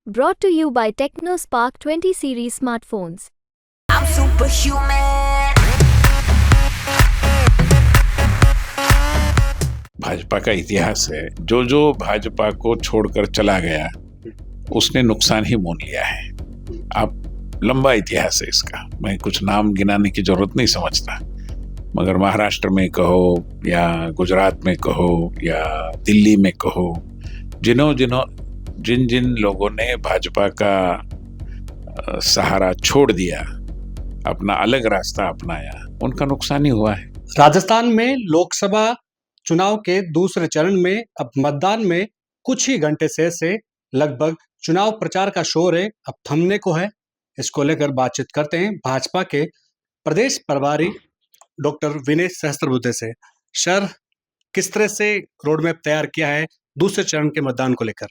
Brought to you by TechnoSpark 20 series smartphones. I'm superhuman. Bhajpa का इतिहास है। जो जो भाजपा को छोड़कर चला गया उसने नुकसान ही मोल लिया है। आप लंबा इतिहास है इसका, मैं कुछ नाम गिनाने की जरूरत नहीं समझता, मगर महाराष्ट्र में कहो या गुजरात में कहो या दिल्ली में कहो, जिन जिन लोगों ने भाजपा का सहारा छोड़ दिया, अपना अलग रास्ता अपनाया, उनका नुकसान ही हुआ है। राजस्थान में लोकसभा चुनाव के दूसरे चरण में अब मतदान में कुछ ही घंटे से लगभग चुनाव प्रचार का शोर है अब थमने को है। इसको लेकर बातचीत करते हैं भाजपा के प्रदेश प्रभारी डॉक्टर विनय सहस्त्रबुद्धे से। सर, किस तरह से रोड मैप तैयार किया है दूसरे चरण के मतदान को लेकर?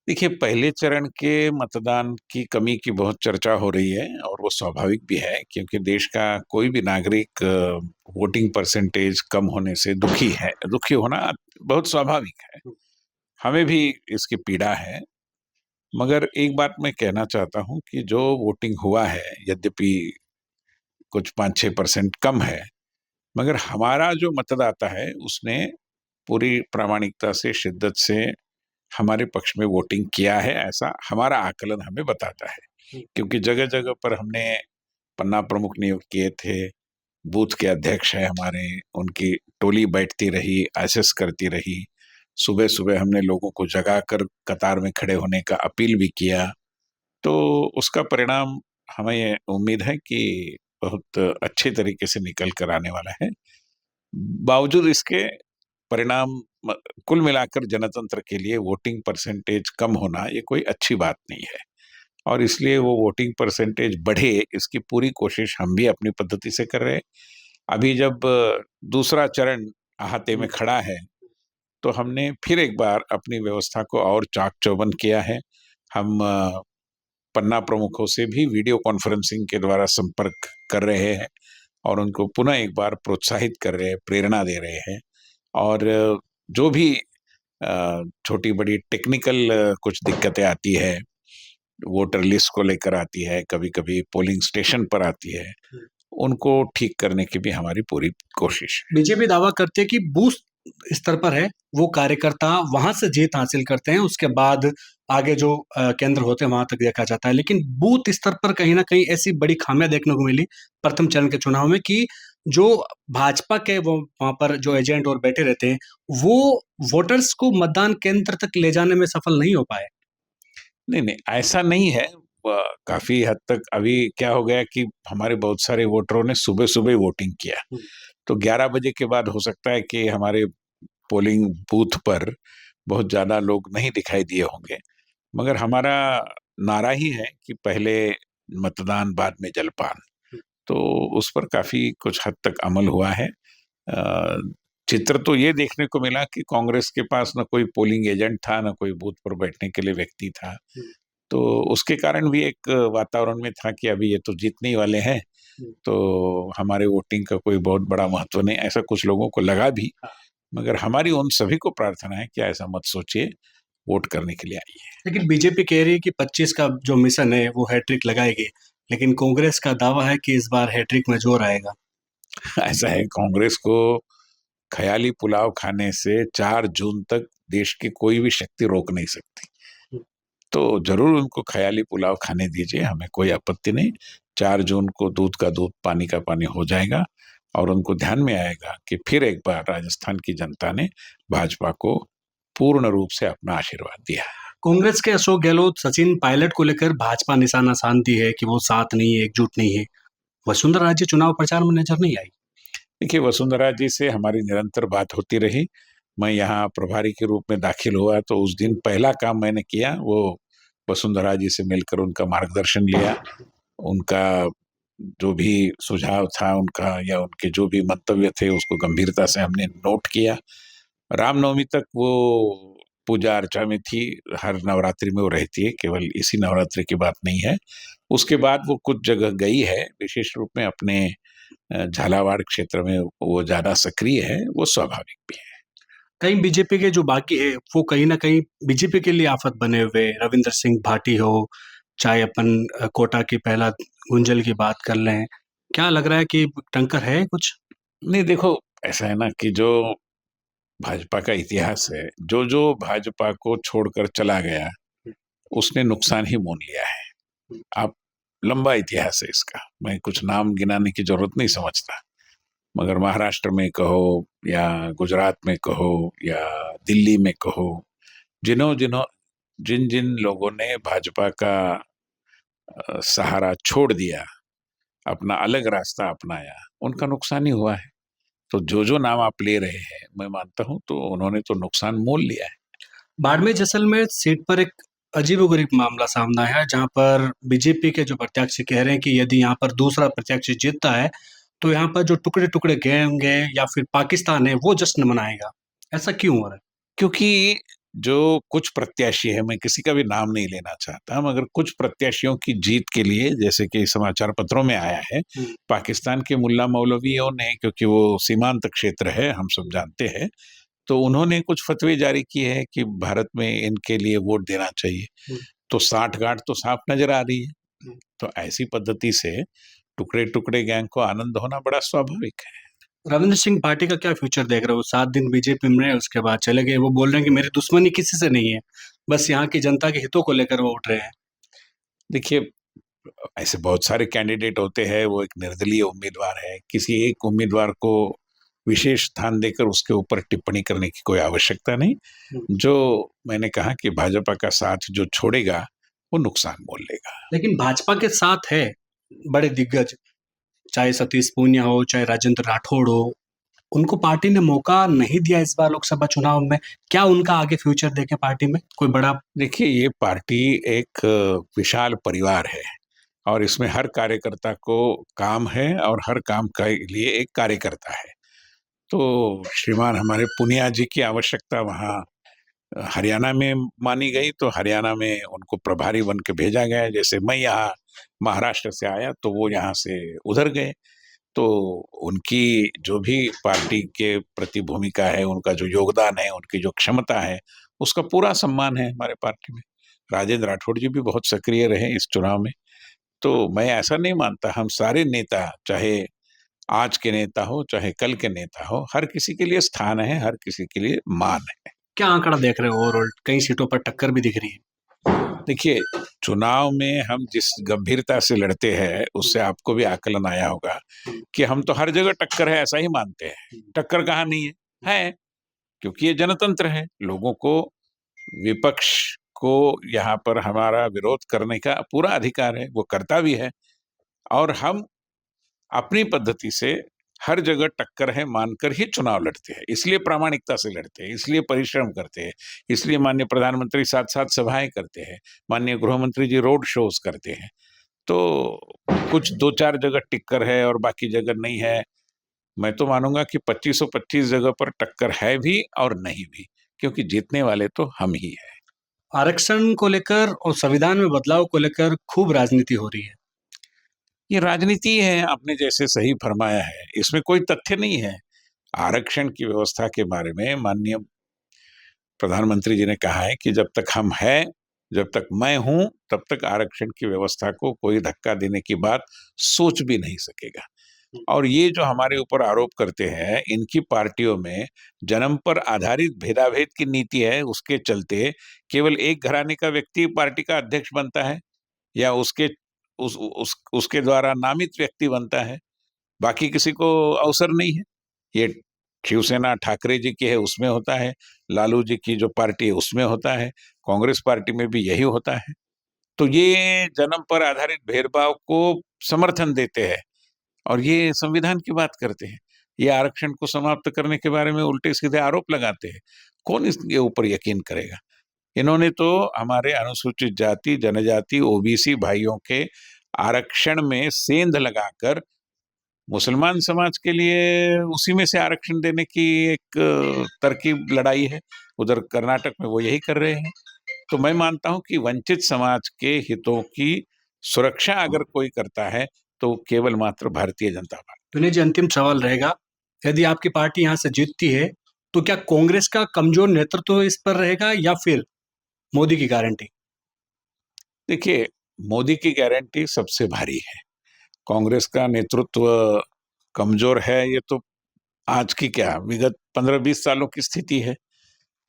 देखिए, पहले चरण के मतदान की कमी की बहुत चर्चा हो रही है और वो स्वाभाविक भी है, क्योंकि देश का कोई भी नागरिक वोटिंग परसेंटेज कम होने से दुखी है। दुखी होना बहुत स्वाभाविक है, हमें भी इसकी पीड़ा है। मगर एक बात मैं कहना चाहता हूं कि जो वोटिंग हुआ है, यद्यपि कुछ 5-6% कम है, मगर हमारा जो मतदाता है उसने पूरी प्रामाणिकता से, शिद्दत से हमारे पक्ष में वोटिंग किया है, ऐसा हमारा आकलन हमें बताता है। क्योंकि जगह जगह पर हमने पन्ना प्रमुख नियुक्त किए थे, बूथ के अध्यक्ष है हमारे, उनकी टोली बैठती रही, एसेस करती रही। सुबह सुबह हमने लोगों को जगाकर कतार में खड़े होने का अपील भी किया। तो उसका परिणाम हमें उम्मीद है कि बहुत अच्छे तरीके से निकल कर आने वाला है। बावजूद इसके परिणाम कुल मिलाकर जनतंत्र के लिए वोटिंग परसेंटेज कम होना ये कोई अच्छी बात नहीं है, और इसलिए वो वोटिंग परसेंटेज बढ़े, इसकी पूरी कोशिश हम भी अपनी पद्धति से कर रहे हैं। अभी जब दूसरा चरण अहाते में खड़ा है तो हमने फिर एक बार अपनी व्यवस्था को और चाक चौबंद किया है। हम पन्ना प्रमुखों से भी वीडियो कॉन्फ्रेंसिंग के द्वारा संपर्क कर रहे हैं और उनको पुनः एक बार प्रोत्साहित कर रहे हैं, प्रेरणा दे रहे हैं। और जो भी छोटी बड़ी टेक्निकल कुछ दिक्कतें आती है, वोटर लिस्ट को लेकर आती है, कभी कभी पोलिंग स्टेशन पर आती है, उनको ठीक करने की भी हमारी पूरी कोशिश है। बीजेपी दावा करती है कि बूथ स्तर पर है, वो कार्यकर्ता वहां से जीत हासिल करते हैं, उसके बाद आगे जो केंद्र होते हैं वहां तक देखा जाता है। लेकिन बूथ स्तर पर कहीं ना कहीं ऐसी बड़ी खामियां देखने को मिली प्रथम चरण के चुनाव में कि जो भाजपा के वो वहां पर जो एजेंट और बैठे रहते हैं, वो वोटर्स को मतदान केंद्र तक ले जाने में सफल नहीं हो पाए। नहीं, ऐसा नहीं है। काफी हद तक अभी क्या हो गया कि हमारे बहुत सारे वोटरों ने सुबह सुबह वोटिंग किया, तो 11 बजे के बाद हो सकता है कि हमारे पोलिंग बूथ पर बहुत ज्यादा लोग नहीं दिखाई दिए होंगे, मगर हमारा नारा ही है कि पहले मतदान बाद में जलपान। तो उस पर काफी कुछ हद तक अमल हुआ है। चित्र तो ये देखने को मिला कि कांग्रेस के पास न कोई पोलिंग एजेंट था, न कोई बूथ पर बैठने के लिए व्यक्ति था, तो उसके कारण भी एक वातावरण में था कि अभी ये तो जीतने ही वाले हैं, तो हमारे वोटिंग का कोई बहुत बड़ा महत्व नहीं, ऐसा कुछ लोगों को लगा भी। मगर हमारी उन सभी को प्रार्थना है कि ऐसा मत सोचिए, वोट करने के लिए आइए। लेकिन बीजेपी कह रही है कि 25 का जो मिशन है वो हैट्रिक लगाएगी, लेकिन कांग्रेस का दावा है कि इस बार हैट्रिक में जोर आएगा। ऐसा है, कांग्रेस को ख्याली पुलाव खाने से 4 जून तक देश की कोई भी शक्ति रोक नहीं सकती, तो जरूर उनको ख्याली पुलाव खाने दीजिए, हमें कोई आपत्ति नहीं। 4 जून को दूध का दूध, पानी का पानी हो जाएगा और उनको ध्यान में आएगा कि फिर एक बार राजस्थान की जनता ने भाजपा को पूर्ण रूप से अपना आशीर्वाद दिया। कांग्रेस के अशोक गहलोत सचिन पायलट को लेकर भाजपा निशाना साधती है कि वो साथ नहीं है, एकजुट नहीं है। वसुंधरा राजे चुनाव प्रचार में नजर नहीं आई। देखिए, वसुंधरा जी से हमारी निरंतर बात होती रही। मैं यहाँ प्रभारी के रूप में दाखिल हुआ तो उस दिन पहला काम मैंने किया वो वसुंधरा जी से मिलकर उनका मार्गदर्शन लिया। उनका जो भी सुझाव था उनका, या उनके जो भी मंतव्य थे, उसको गंभीरता से हमने नोट किया। रामनवमी तक वो पूजा अर्चा में थी, हर नवरात्रि में वो रहती है, केवल इसी नवरात्रि की बात नहीं है। उसके बाद वो कुछ जगह गई है, विशेष रूप में अपने झालावाड़ क्षेत्र में वो ज्यादा सक्रिय है, वो स्वाभाविक भी है। कहीं बीजेपी के जो बाकी है वो कहीं ना कहीं बीजेपी के लिए आफत बने हुए, रविंद्र सिंह भाटी हो, चाहे अपन कोटा की पहला गुंजल की बात कर लें, क्या लग रहा है कि टंकर है कुछ? नहीं देखो, ऐसा है ना कि जो भाजपा का इतिहास है, जो भाजपा को छोड़कर चला गया, उसने नुकसान ही मोल लिया है। आप लंबा इतिहास है इसका, मैं कुछ नाम गिनाने की जरूरत नहीं समझता, मगर महाराष्ट्र में कहो या गुजरात में कहो या दिल्ली में कहो, जिन्हों जिन्हों जिन जिन लोगों ने भाजपा का सहारा छोड़ दिया, अपना अलग रास्ता अपनाया, उनका नुकसान ही हुआ है। तो जो नाम आप ले रहे हैं, मैं मानता हूं तो उन्होंने तो नुकसान मोल लिया है। बाड़मेर जैसलमेर सीट पर एक अजीबोगरीब मामला सामने आया है, जहां पर बीजेपी के जो प्रत्याशी कह रहे हैं कि यदि यहाँ पर दूसरा प्रत्याशी जीतता है तो यहाँ पर जो टुकड़े टुकड़े गए होंगे या फिर पाकिस्तान है वो जश्न मनाएगा। ऐसा क्यों हो रहा है? क्योंकि जो कुछ प्रत्याशी है, मैं किसी का भी नाम नहीं लेना चाहता, मगर कुछ प्रत्याशियों की जीत के लिए, जैसे कि समाचार पत्रों में आया है, पाकिस्तान के मुल्ला मौलवियों ने, क्योंकि वो सीमांत क्षेत्र है, हम सब जानते हैं, तो उन्होंने कुछ फतवे जारी किए हैं कि भारत में इनके लिए वोट देना चाहिए। तो साठगांठ तो साफ नजर आ रही है। तो ऐसी पद्धति से टुकड़े टुकड़े गैंग को आनंद होना बड़ा स्वाभाविक है। रविंद्र सिंह भाटी का क्या फ्यूचर देख रहे हो? 7 दिन बीजेपी में रहे, उसके बाद चले गए। वो बोल रहे हैं कि मेरी दुश्मनी किसी से नहीं है, बस यहाँ की जनता के हितों को लेकर वो उठ रहे हैं। देखिए, ऐसे बहुत सारे कैंडिडेट होते हैं, वो एक निर्दलीय उम्मीदवार है, किसी एक उम्मीदवार को विशेष स्थान देकर उसके ऊपर टिप्पणी करने की कोई आवश्यकता नहीं। जो मैंने कहा कि भाजपा का साथ जो छोड़ेगा वो नुकसान मोल लेगा। लेकिन भाजपा के साथ है बड़े दिग्गज, चाहे सतीश पूनिया हो, चाहे राजेंद्र राठौड़ हो, उनको पार्टी ने मौका नहीं दिया इस बार लोकसभा चुनाव में। क्या उनका आगे फ्यूचर देखे पार्टी में कोई बड़ा? देखिए, ये पार्टी एक विशाल परिवार है और इसमें हर कार्यकर्ता को काम है और हर काम के लिए एक कार्यकर्ता है। तो श्रीमान हमारे पुनिया जी की आवश्यकता वहाँ हरियाणा में मानी गई, तो हरियाणा में उनको प्रभारी बन के भेजा गया। जैसे मैं यहाँ महाराष्ट्र से आया तो वो यहाँ से उधर गए। तो उनकी जो भी पार्टी के प्रति भूमिका है, उनका जो योगदान है, उनकी जो क्षमता है, उसका पूरा सम्मान है हमारे पार्टी में। राजेंद्र राठौड़ जी भी बहुत सक्रिय रहे इस चुनाव में। तो मैं ऐसा नहीं मानता, हम सारे नेता, चाहे आज के नेता हो चाहे कल के नेता हो, हर किसी के लिए स्थान है, हर किसी के लिए मान है। क्या आंकड़ा देख रहे हो ओवरऑल? कई सीटों पर टक्कर भी दिख रही है। देखिए, चुनाव में हम जिस गंभीरता से लड़ते हैं, उससे आपको भी आकलन आया होगा कि हम तो हर जगह टक्कर है ऐसा ही मानते हैं। टक्कर कहाँ नहीं है? है, क्योंकि ये जनतंत्र है। लोगों को, विपक्ष को यहाँ पर हमारा विरोध करने का पूरा अधिकार है, वो करता भी है। और हम अपनी पद्धति से हर जगह टक्कर है मानकर ही चुनाव लड़ते हैं। इसलिए प्रामाणिकता से लड़ते हैं, इसलिए परिश्रम करते हैं, इसलिए माननीय प्रधानमंत्री साथ-साथ सभाएं करते हैं, माननीय गृह मंत्री जी रोड शोज करते हैं। तो कुछ 2-4 जगह टिक्कर है और बाकी जगह नहीं है। मैं तो मानूंगा कि 2525 जगह पर टक्कर है भी और नहीं भी, क्योंकि जीतने वाले तो हम ही हैं। आरक्षण को लेकर और संविधान में बदलाव को लेकर खूब राजनीति हो रही है। ये राजनीति है, आपने जैसे सही फरमाया है, इसमें कोई तथ्य नहीं है। आरक्षण की व्यवस्था के बारे में माननीय प्रधानमंत्री जी ने कहा है कि जब तक हम हैं, जब तक मैं हूं, तब तक आरक्षण की व्यवस्था को कोई धक्का देने की बात सोच भी नहीं सकेगा। और ये जो हमारे ऊपर आरोप करते हैं, इनकी पार्टियों में जन्म पर आधारित भेदाभेद की नीति है, उसके चलते केवल एक घराने का व्यक्ति पार्टी का अध्यक्ष बनता है या उसके द्वारा नामित व्यक्ति बनता है, बाकी किसी को अवसर नहीं है। ये शिवसेना ठाकरे जी की है, उसमें होता है, लालू जी की जो पार्टी है उसमें होता है, कांग्रेस पार्टी में भी यही होता है। तो ये जन्म पर आधारित भेदभाव को समर्थन देते हैं और ये संविधान की बात करते हैं। ये आरक्षण को समाप्त करने के बारे में उल्टे सीधे आरोप लगाते हैं। कौन इसके ऊपर यकीन करेगा? इन्होंने तो हमारे अनुसूचित जाति, जनजाति, ओबीसी भाइयों के आरक्षण में सेंध लगाकर मुसलमान समाज के लिए उसी में से आरक्षण देने की एक तरकीब लड़ाई है। उधर कर्नाटक में वो यही कर रहे हैं। तो मैं मानता हूं कि वंचित समाज के हितों की सुरक्षा अगर कोई करता है तो केवल मात्र भारतीय जनता पार्टी। विनय जी, अंतिम सवाल रहेगा, यदि आपकी पार्टी यहाँ से जीतती है तो क्या कांग्रेस का कमजोर नेतृत्व इस पर रहेगा या फिर मोदी की गारंटी? देखिए, मोदी की गारंटी सबसे भारी है। कांग्रेस का नेतृत्व कमजोर है, ये तो आज की क्या, विगत 15-20 सालों की स्थिति है।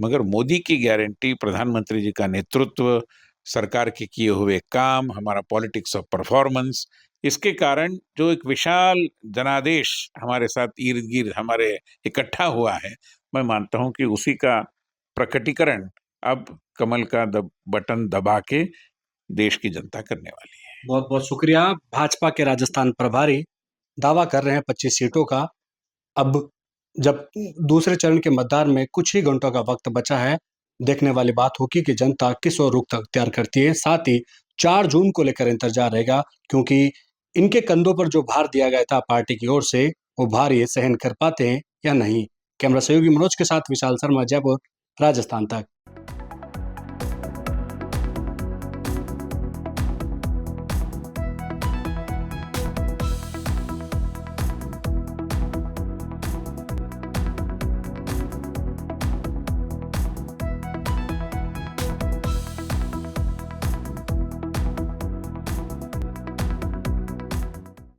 मगर मोदी की गारंटी, प्रधानमंत्री जी का नेतृत्व, सरकार के किए हुए काम, हमारा पॉलिटिक्स ऑफ परफॉर्मेंस, इसके कारण जो एक विशाल जनादेश हमारे साथ इर्द-गिर्द हमारे इकट्ठा हुआ है, मैं मानता हूँ कि उसी का प्रकटीकरण अब कमल का बटन दबा के देश की जनता करने वाली है। बहुत बहुत शुक्रिया। भाजपा के राजस्थान प्रभारी दावा कर रहे हैं 25 सीटों का। अब जब दूसरे चरण के मतदान में कुछ ही घंटों का वक्त बचा है, देखने वाली बात होगी कि जनता किस ओर रुख अख्तियार करती है। साथ ही 4 जून को लेकर इंतजार रहेगा, क्योंकि इनके कंधों पर जो भार दिया गया था पार्टी की ओर से, वो भार ये सहन कर पाते हैं या नहीं। कैमरा सहयोगी मनोज के साथ विशाल शर्मा, जयपुर, राजस्थान तक।